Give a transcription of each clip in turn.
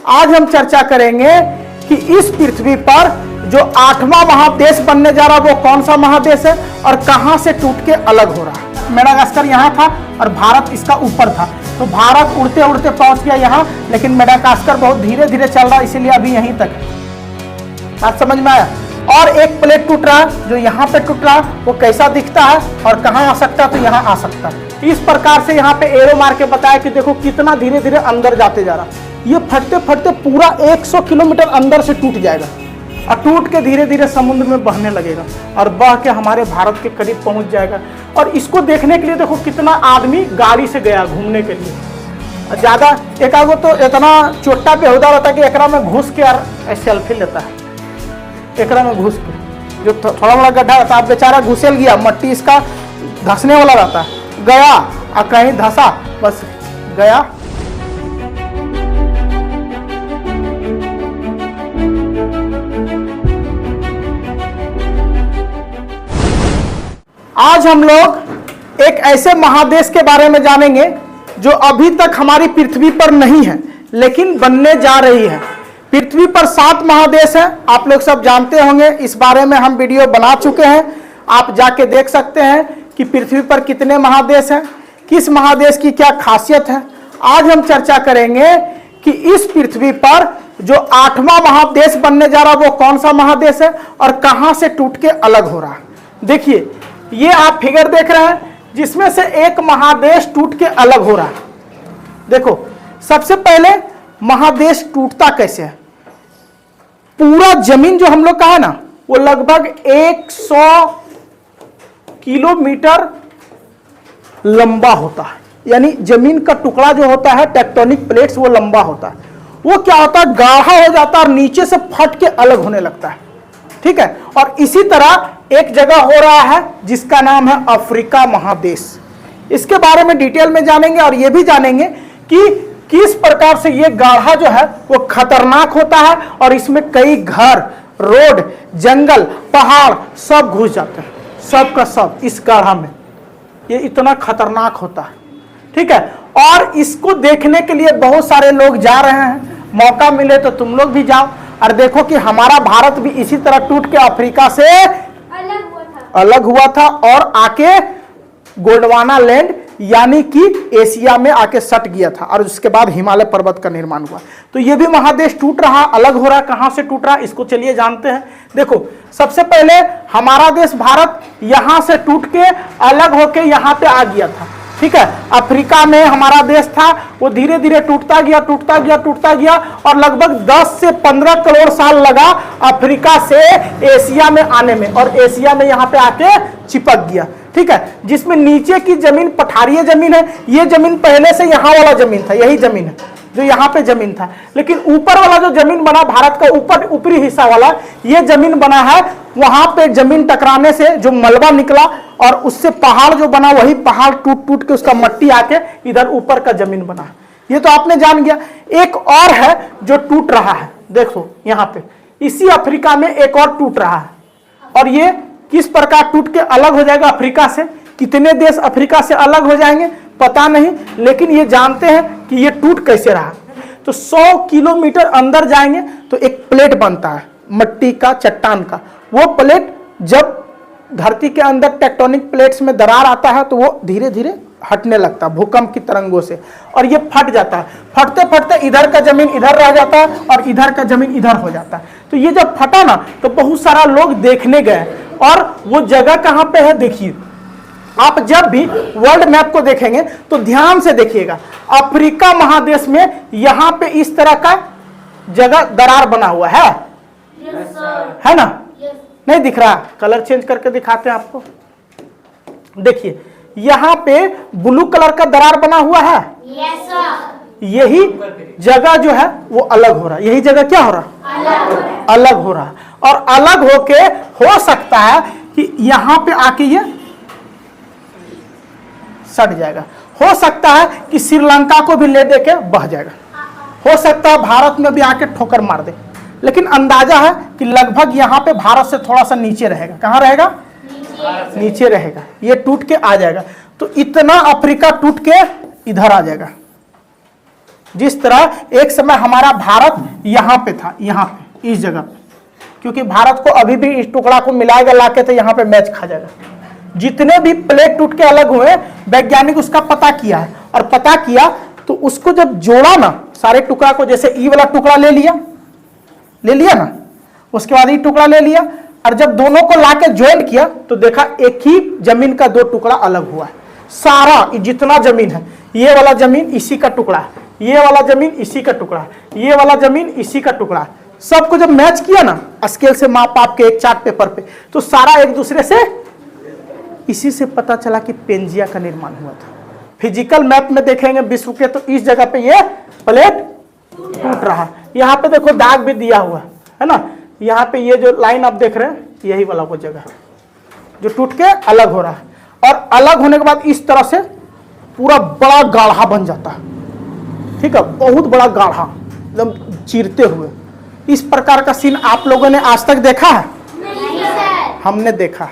आज हम चर्चा करेंगे कि इस पृथ्वी पर जो 8वां महादेश बनने जा रहा है वो कौन सा महादेश है और कहां से टूट के अलग हो रहा है। मेडागास्कर यहाँ था और भारत इसका ऊपर था, तो भारत उड़ते उड़ते पहुंच गया यहाँ, लेकिन मेडागास्कर बहुत धीरे धीरे चल रहा है, इसीलिए अभी यहीं तक है। बात समझ में आया। और एक प्लेट टूट रहा है, जो यहाँ पे टूट रहा है वो कैसा दिखता है और कहाँ आ सकता है, तो यहाँ आ सकता है। इस प्रकार से यहाँ पे एरो मार के बताया कि देखो कितना धीरे धीरे अंदर जाते जा रहा है। ये फटते फटते पूरा 100 किलोमीटर अंदर से टूट जाएगा और टूट के धीरे धीरे समुद्र में बहने लगेगा और बह के हमारे भारत के करीब पहुंच जाएगा। और इसको देखने के लिए देखो कितना आदमी गाड़ी से गया घूमने के लिए। ज्यादा एक आगो तो इतना चोटा पे होता रहता है कि एकरा में घुस के यार सेल्फी लेता है, एकरा में घुस के जो थोड़ा बड़ा गड्ढा रहता है, बेचारा घुसेल गया, मट्टी इसका धंसने वाला रहता है, गया और कहीं धंसा, बस गया। आज हम लोग एक ऐसे महादेश के बारे में जानेंगे जो अभी तक हमारी पृथ्वी पर नहीं है लेकिन बनने जा रही है। पृथ्वी पर 7 महादेश हैं, आप लोग सब जानते होंगे, इस बारे में हम वीडियो बना चुके हैं, आप जाके देख सकते हैं कि पृथ्वी पर कितने महादेश हैं, किस महादेश की क्या खासियत है। आज हम चर्चा करेंगे कि इस पृथ्वी पर जो 8वां महादेश बनने जा रहा है वो कौन सा महादेश है और कहां से टूट के अलग हो रहा है। देखिए ये आप फिगर देख रहे हैं जिसमें से एक महादेश टूट के अलग हो रहा है। देखो सबसे पहले महादेश टूटता कैसे है। पूरा जमीन जो हम लोग का है ना वो लगभग 100 किलोमीटर लंबा होता है, यानी जमीन का टुकड़ा जो होता है टेक्टोनिक प्लेट्स वो लंबा होता है। वो क्या होता है, गाढ़ा हो जाता है और नीचे से फट के अलग होने लगता है, ठीक है। और इसी तरह एक जगह हो रहा है जिसका नाम है अफ्रीका महादेश। इसके बारे में डिटेल में जानेंगे और यह भी जानेंगे कि किस प्रकार से ये गाढ़ा जो है वो खतरनाक होता है और इसमें कई घर, रोड, जंगल, पहाड़ सब घुस जाते हैं, सब का सब इस गाढ़ा में। ये इतना खतरनाक होता है, ठीक है। और इसको देखने के लिए बहुत सारे लोग जा रहे हैं, मौका मिले तो तुम लोग भी जाओ और देखो कि हमारा भारत भी इसी तरह टूट के अफ्रीका से अलग हुआ था और आके गोंडवाना लैंड यानी कि एशिया में आके सट गया था और उसके बाद हिमालय पर्वत का निर्माण हुआ। तो ये भी महादेश टूट रहा, अलग हो रहा, कहां से टूट रहा इसको चलिए जानते हैं। देखो सबसे पहले हमारा देश भारत यहां से टूट के अलग होके यहां पे आ गया था, ठीक है। अफ्रीका में हमारा देश था, वो धीरे धीरे टूटता गया टूटता गया टूटता गया और लगभग 10 से 15 करोड़ साल लगा अफ्रीका से एशिया में आने में और एशिया में यहाँ पे आके चिपक गया, ठीक है। जिसमें नीचे की जमीन पठारीय जमीन है, ये जमीन पहले से यहाँ वाला जमीन था, यही जमीन है जो यहाँ पे जमीन था, लेकिन ऊपर वाला जो जमीन बना भारत का ऊपरी हिस्सा वाला ये जमीन बना है, वहां पे जमीन टकराने से जो मलबा निकला और उससे पहाड़ जो बना वही पहाड़ टूट टूट के उसका मट्टी आके इधर ऊपर का जमीन बना। ये तो आपने जान गया। एक और है जो टूट रहा है, देखो यहाँ पे इसी अफ्रीका में एक और टूट रहा है और ये किस प्रकार टूट के अलग हो जाएगा अफ्रीका से। कितने देश अफ्रीका से अलग हो जाएंगे पता नहीं, लेकिन ये जानते हैं कि ये टूट कैसे रहा। तो 100 किलोमीटर अंदर जाएंगे तो एक प्लेट बनता है मट्टी का, चट्टान का। वो प्लेट जब धरती के अंदर टेक्टोनिक प्लेट्स में दरार आता है तो वो धीरे धीरे हटने लगता है भूकंप की तरंगों से और ये फट जाता है। फटते फटते इधर का जमीन इधर रह जाता है और इधर का जमीन इधर हो जाता है। तो ये जब फटा ना तो बहुत सारा लोग देखने गए और वो जगह कहाँ पे है देखिए। आप जब भी वर्ल्ड मैप को देखेंगे तो ध्यान से देखिएगा, अफ्रीका महादेश में यहाँ पे इस तरह का जगह दरार बना हुआ है, है ना? नहीं दिख रहा? कलर चेंज करके दिखाते हैं आपको। देखिए यहाँ पे ब्लू कलर का दरार बना हुआ है। यही जगह जो है वो अलग हो रहा है। यही जगह क्या हो रहा? अलग हो रहा है। और अलग होके हो सकता है कि यहाँ पे आके ये सट जाएगा। हो सकता है कि श्रीलंका को भी ले दे के बह जाएगा। हो सकता है भारत में भी आके ठोकर मार दे, लेकिन अंदाजा है कि लगभग यहाँ पे भारत से थोड़ा सा नीचे रहेगा। कहाँ रहेगा? नीचे रहेगा। ये टूट के आ जाएगा। तो इतना अफ्रीका टूट के इधर आ जाएगा। जिस तरह एक समय हमारा भारत यहाँ पे था, यहाँ पे इस जगह पे, क्योंकि भारत को अभी भी इस टुकड़ा को मिलाएगा लाके तो यहाँ पे मैच खा जाएगा। जितने भी प्लेट टूट के अलग हुए वैज्ञानिक उसका पता किया है, और पता किया तो उसको जब जोड़ा ना सारे टुकड़ा को, जैसे ई वाला टुकड़ा ले लिया ना, उसके बाद ये टुकड़ा ले लिया, और जब दोनों को लाके ज्वाइन किया तो देखा एक ही जमीन का दो टुकड़ा अलग हुआ है। सारा जितना जमीन है, ये वाला जमीन इसी का टुकड़ा है, ये वाला जमीन इसी का टुकड़ा है, ये वाला जमीन इसी का टुकड़ा है। सबको जब मैच किया ना स्केल से माप के एक चार्ट पेपर पे, तो सारा एक दूसरे से, इसी से पता चला कि पेंजिया का निर्माण हुआ था। फिजिकल मैप में देखेंगे विश्व के, तो इस जगह पे ये प्लेट टूट रहा है। यहाँ पे देखो दाग भी दिया हुआ है ना, यहाँ पे ये जो लाइन आप देख रहे हैं यही वाला वो जगह जो टूट के अलग हो रहा है, और अलग होने के बाद इस तरह से पूरा बड़ा गाढ़ा बन जाता है। ठीक है, बहुत बड़ा गाढ़ा एकदम चीरते हुए। इस प्रकार का सीन आप लोगों ने आज तक देखा है? नहीं सर। हमने देखा,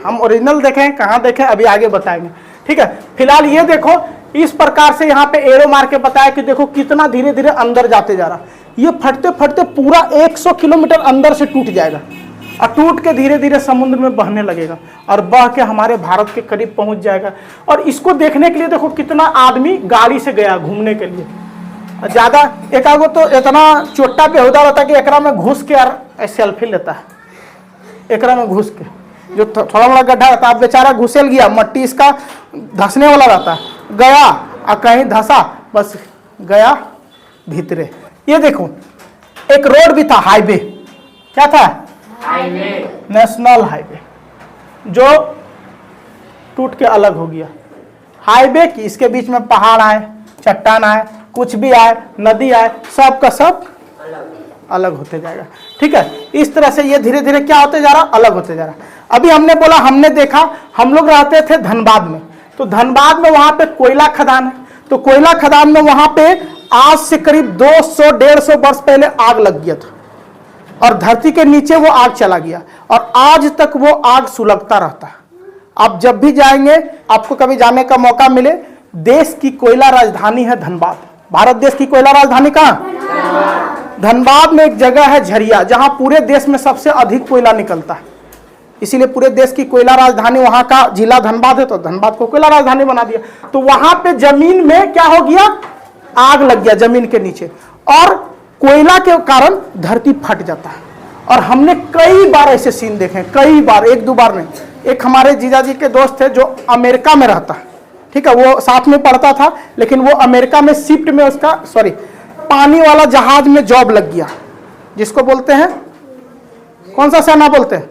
हम ओरिजिनल देखे हैं, कहाँ देखे अभी आगे बताएंगे। ठीक है, फिलहाल ये देखो इस प्रकार से यहाँ पे एरो मार के बताया कि देखो कितना धीरे धीरे अंदर जाते जा रहा। ये फटते फटते पूरा 100 किलोमीटर अंदर से टूट जाएगा, और टूट के धीरे धीरे समुद्र में बहने लगेगा, और बह के हमारे भारत के करीब पहुंच जाएगा। और इसको देखने के लिए देखो कितना आदमी गाड़ी से गया घूमने के लिए। ज्यादा एकागो तो इतना चोटा बेहुदा रहता कि एकरा में घुस के यार सेल्फी लेता है, एकरा में घुस के, जो थोड़ा बड़ा गड्ढा रहता है, बेचारा घुसेल गया, मट्टी इसका धंसने वाला रहता है, गया और कहीं धंसा, बस गया भीतरे। ये देखो एक रोड भी था, हाईवे, क्या था? हाईवे, नेशनल हाईवे, जो टूट के अलग हो गया। हाईवे की इसके बीच में पहाड़ आए, चट्टान आए, कुछ भी आए, नदी आए, सब का सब अलग होते जाएगा। ठीक है, इस तरह से ये धीरे धीरे क्या होते जा रहा? अलग होते जा रहा। अभी हमने बोला, हमने देखा, हम लोग रहते थे धनबाद में, तो धनबाद में वहां पे कोयला खदान है, तो कोयला खदान में वहां पे आज से करीब 200-150 वर्ष पहले आग लग गया था, और धरती के नीचे वो आग चला गया, और आज तक वो आग सुलगता रहता है। आप जब भी जाएंगे, आपको कभी जाने का मौका मिले, देश की कोयला राजधानी है धनबाद। भारत देश की कोयला राजधानी कहाँ? धनबाद में एक जगह है झरिया, जहां पूरे देश में सबसे अधिक कोयला निकलता है, इसीलिए पूरे देश की कोयला राजधानी वहां का जिला धनबाद है, तो धनबाद को कोयला राजधानी बना दिया। तो वहां पे जमीन में क्या हो गया? आग लग गया जमीन के नीचे, और कोयला के कारण धरती फट जाता है। और हमने कई बार ऐसे सीन देखे, कई बार, एक दो बार नहीं। एक हमारे जीजाजी के दोस्त थे जो अमेरिका में रहता है, ठीक है, वो साथ में पढ़ता था, लेकिन वो अमेरिका में शिफ्ट में उसका पानी वाला जहाज में जॉब लग गया, जिसको बोलते हैं, कौन सा सेना बोलते हैं?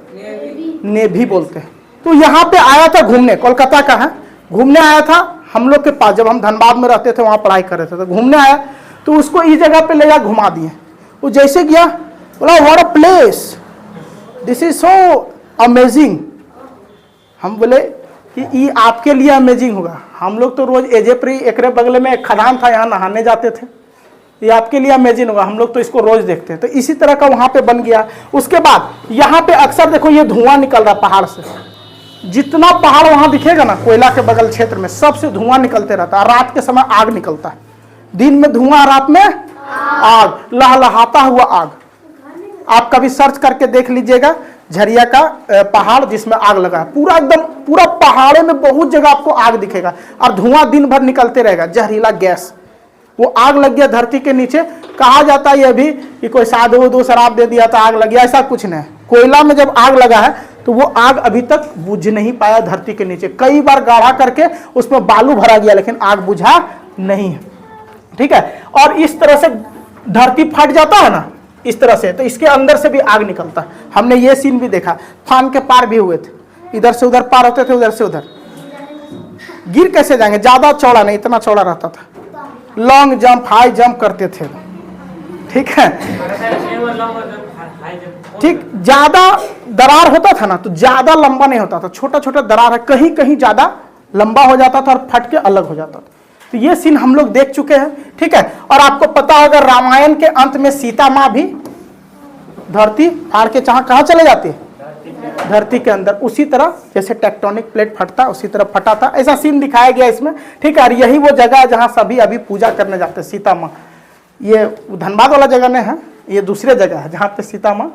नेवी बोलते हैं। तो यहाँ पे आया था घूमने, कोलकाता का है, घूमने आया था हम लोग के पास, जब हम धनबाद में रहते थे, वहां पढ़ाई कर रहे थे, तो घूमने आया, तो उसको इस जगह पे ले जा घुमा दिए। वो जैसे गया, बोला what a place, this is so amazing. हम बोले कि ये आपके लिए अमेजिंग होगा, हम लोग तो रोज एजेप्री एकरे बगल में एक खदान था, यहाँ नहाने जाते थे, ये आपके लिए अमेजिंग होगा, हम लोग तो इसको रोज देखते हैं। तो इसी तरह का वहां पे बन गया। उसके बाद यहाँ पे अक्सर देखो ये धुआं निकल रहा पहाड़ से, जितना पहाड़ वहां दिखेगा ना कोयला के बगल क्षेत्र में, सबसे धुआं निकलते रहता है। रात के समय आग निकलता है, दिन में धुआं, रात में आग, लहलहाता हुआ आग। आप कभी सर्च करके देख लीजिएगा, झरिया का पहाड़ जिसमें आग लगा है, पूरा एकदम, पूरा पहाड़ों में बहुत जगह आपको आग दिखेगा, और धुआं दिन भर निकलते रहेगा, जहरीला गैस। वो आग लग गया धरती के नीचे। कहा जाता है ये भी कि कोई साधु उधु शराब दे दिया था आग लग गया, ऐसा कुछ नहीं। कोयला में जब आग लगा है तो वो आग अभी तक बुझ नहीं पाया धरती के नीचे। कई बार गाढ़ा करके उसमें बालू भरा गया, लेकिन आग बुझा नहीं है। ठीक है, और इस तरह से धरती फट जाता है ना, इस तरह से, तो इसके अंदर से भी आग निकलता है। हमने ये सीन भी देखा, फान के पार भी हुए थे, इधर से उधर पार होते थे, उधर से उधर। गिर कैसे जाएंगे? ज्यादा चौड़ा नहीं, इतना चौड़ा रहता था, लॉन्ग जंप, हाई जंप करते थे। ठीक है, ठीक, ज्यादा दरार होता था ना तो ज्यादा लंबा नहीं होता था, छोटा छोटा दरार है, कहीं कहीं ज्यादा लंबा हो जाता था और फट के अलग हो जाता था। तो ये सीन हम लोग देख चुके हैं। ठीक है, और आपको पता होगा रामायण के अंत में सीता माँ भी धरती फाड़ के कहाँ चले जाती है? धरती के अंदर, उसी तरह जैसे टेक्टोनिक प्लेट फटता उसी तरह फटा था, ऐसा सीन दिखाया गया इसमें, ठीक है। और यही वो जगह है जहाँ सभी अभी पूजा करने जाते हैं, सीता माँ। ये धनबाद वाला जगह नहीं है, ये दूसरे जगह है जहाँ पे सीता माँ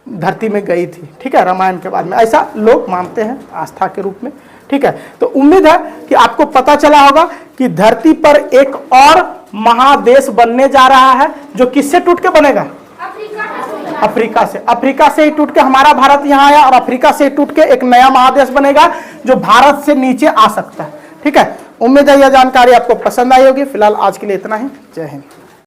धरती में गई थी, ठीक है, रामायण के बाद में, ऐसा लोग मानते हैं आस्था के रूप में, ठीक है। तो उम्मीद है कि आपको पता चला होगा कि धरती पर एक और महादेश बनने जा रहा है, जो किससे टूट के बनेगा? अफ्रीका से। अफ्रीका से ही टूट के हमारा भारत यहाँ आया, और अफ्रीका से टूट के एक नया महादेश बनेगा जो भारत से नीचे आ सकता है, ठीक है। उम्मीद है यह जानकारी आपको पसंद आई होगी। फिलहाल आज के लिए इतना ही। जय हिंद।